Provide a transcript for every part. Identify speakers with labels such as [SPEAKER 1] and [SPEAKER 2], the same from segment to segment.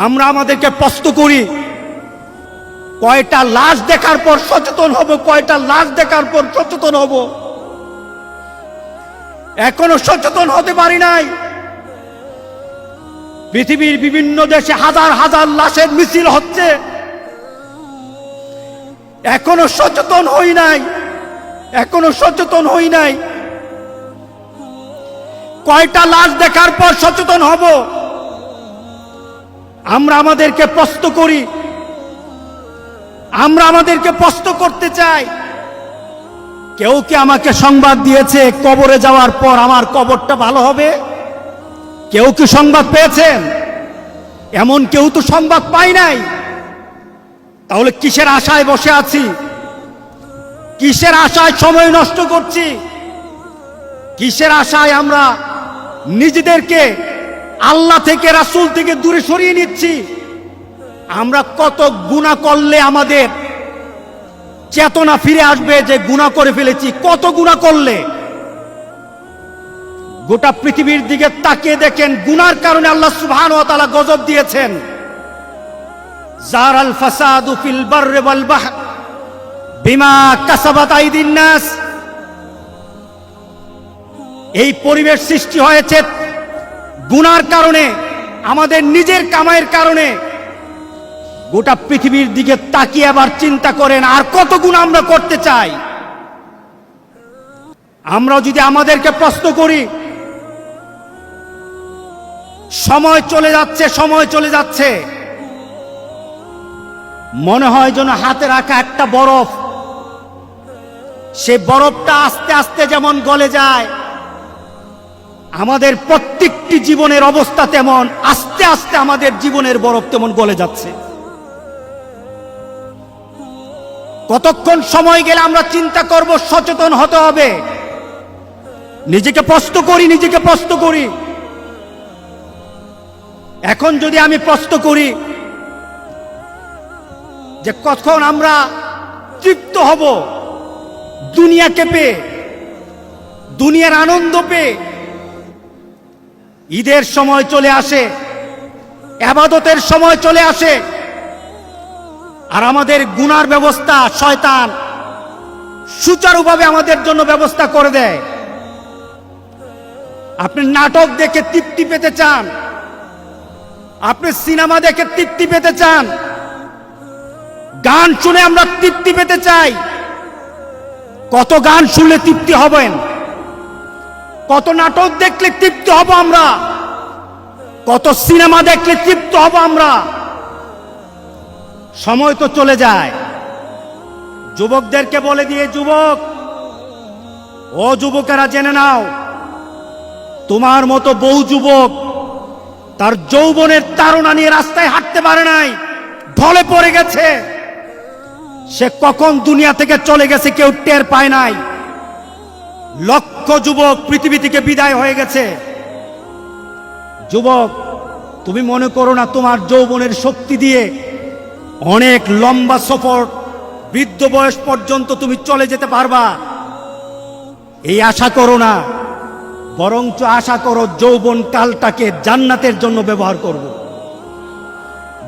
[SPEAKER 1] আমরা আমাদেরকে প্রশ্ন করি, কয়টা লাশ দেখার পর সচেতন হব, কয়টা লাশ দেখার পর সচেতন হব। এখনো সচেতন হতে পারি নাই। পৃথিবীর বিভিন্ন দেশে হাজার হাজার লাশের মিছিল হচ্ছে, এখনো সচেতন হই নাই, এখনো সচেতন হই নাই। কয়টা লাশ দেখার পর সচেতন হব? আমরা আমাদেরকে প্রশ্ন করি, আমরা আমাদেরকে প্রশ্ন করতে চাই। কেউ কি আমাকে সংবাদ দিয়েছে কবরে যাওয়ার পর আমার কবরটা ভালো হবে? কেউ কি সংবাদ পেয়েছেন? এমন কেউ তো সংবাদ পাই নাই। তাহলে কিসের আশায় বসে আছি? কিসের আশায় সময় নষ্ট করছি? কিসের আশায় আমরা নিজেদেরকে আল্লাহ থেকে, রাসূল থেকে দূরে সরিয়ে নিচ্ছি? আমরা কত গুনাহ করলে আমাদের চেতনা ফিরে আসবে যে গুনাহ করে ফেলেছি? কত গুনাহ করলে? গোটা পৃথিবীর দিকে তাকিয়ে দেখেন, গুনার কারণে আল্লাহ সুবহানাহু ওয়া তাআলা গজব দিয়েছেন। জারাল ফাসাদু ফিল বাররি ওয়াল বাহর বিমা কাসাবাত আইদিন নাস। এই পরিবেশ সৃষ্টি হয়েছে গুনার কারণে, আমাদের নিজের কামাইয়ের কারণে। গোটা পৃথিবীর দিকে তাকিয়ে আবার চিন্তা করেন, আর কত গুনাহ আমরা করতে চাই। আমরা যদি আমাদেরকে প্রশ্ন করি, সময় চলে যাচ্ছে, সময় চলে যাচ্ছে, মনে হয় যেন হাতে রাখা একটা বরফ, সে বরফটা আস্তে আস্তে যেমন গলে যায়, আমাদের প্রত্যেকটি জীবনের অবস্থা তেমন আস্তে আস্তে আমাদের জীবনের বরফ তেমন গলে যাচ্ছে। কতক্ষণ সময় গেলে আমরা চিন্তা করব, সচেতন হতে হবে। নিজেকে প্রশ্ন করি, নিজেকে প্রশ্ন করি। এখন যদি আমি প্রশ্ন করি যে কখন আমরা তৃপ্ত হব দুনিয়াকে পেয়ে, দুনিয়ার আনন্দ পেয়ে? ঈদের সময় চলে আসে, ইবাদতের সময় চলে আসে, আর আমাদের গুনার ব্যবস্থা শয়তান সুচারুভাবে আমাদের জন্য ব্যবস্থা করে দেয়। আপনি নাটক দেখে তৃপ্তি পেতে চান, আপনি সিনেমা দেখে তৃপ্তি পেতে চান, গান শুনে আমরা তৃপ্তি পেতে চাই। কত গান শুনলে তৃপ্তি হবেন? কত নাটক দেখলে তৃপ্তি হব আমরা? কত সিনেমা দেখলে তৃপ্ত হব আমরা? সময় তো চলে যায়। যুবকদেরকে বলে দিয়ে, যুবক, ও যুবকেরা জেনে নাও, তোমার মতো বহু যুবক তার যৌবনের তাড়না নিয়ে রাস্তায় হাঁটতে পারে নাই, ঢলে পড়ে গেছে। সে কখন দুনিয়া থেকে চলে গেছে কেউ টের পায় নাই। লক্ষ যুবক পৃথিবী থেকে বিদায় হয়ে গেছে। যুবক, তুমি মনে করো না তোমার যৌবনের শক্তি দিয়ে অনেক লম্বা সফর, বৃদ্ধ বয়স পর্যন্ত তুমি চলে যেতে পারবা। এই আশা করো না, বরঞ্চ আশা করো যৌবন কালটাকে জান্নাতের জন্য ব্যবহার করব।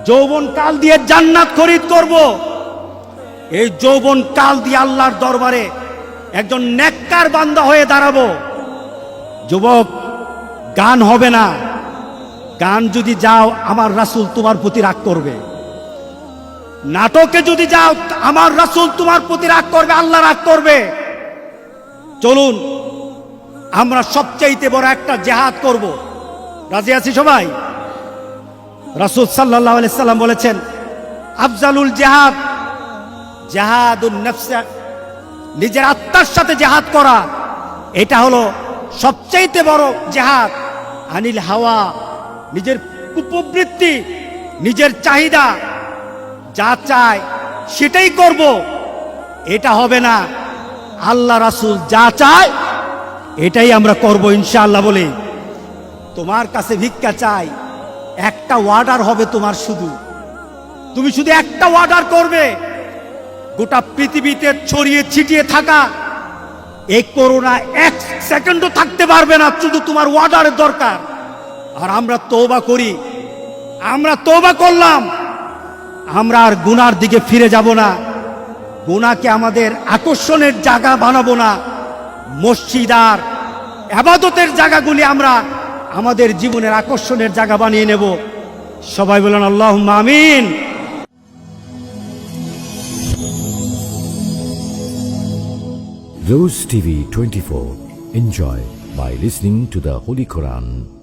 [SPEAKER 1] যৌবন কাল দিয়ে জান্নাত খরিদ করব। এই যৌবন কাল দিয়ে আল্লাহর দরবারে একজন নেককার বান্দা হয়ে দাঁড়াবো। যুবক, গান হবে না। গান যদি যাও, আমার রাসূল তোমার প্রতি রাগ করবে। নাটকে যদি যাও, আমার রাসূল তোমার প্রতি রাগ করবে, আল্লাহ রাগ করবে। চলুন আমরা সবচাইতে বড় একটা জিহাদ করব। রাজি আছি সবাই? রাসূল সাল্লাল্লাহু আলাইহি সাল্লাম বলেছেন, আফজালুল জিহাদ জিহাদুন নফস, নিজের আত্মার সাথে জিহাদ করা, এটা হলো সবচাইতে বড় জিহাদ। আনিল হাওয়া, নিজের কুপ্রবৃত্তি, নিজের চাহিদা, যা চায় সেটাই করব, এটা হবে না। আল্লাহ রাসূল যা চায় এটাই আমরা করব ইনশাআল্লাহ। বলে তোমার কাছে ভিক্ষা চাই, একটা অর্ডার হবে তোমার, তুমি শুধু একটা অর্ডার করবে। গোটা পৃথিবীতে ছড়িয়ে ছিটিয়ে থাকা এই করোনা এক সেকেন্ডও থাকতে পারবে না, শুধু তোমার অর্ডারের দরকার। আর আমরা তওবা করি, আমরা তওবা করলাম, আমরা আর গুনার দিকে ফিরে যাব না, গুনাহকে আমাদের আকর্ষণের জায়গা বানাবো না। মসজিদ আর ইবাদতের জায়গাগুলি আমরা আমাদের জীবনের আকর্ষণের জায়গা বানিয়ে নেব। সবাই বলেন আল্লাহুম্মা আমিন।
[SPEAKER 2] Rose TV 24. Enjoy by listening to the Holy Quran.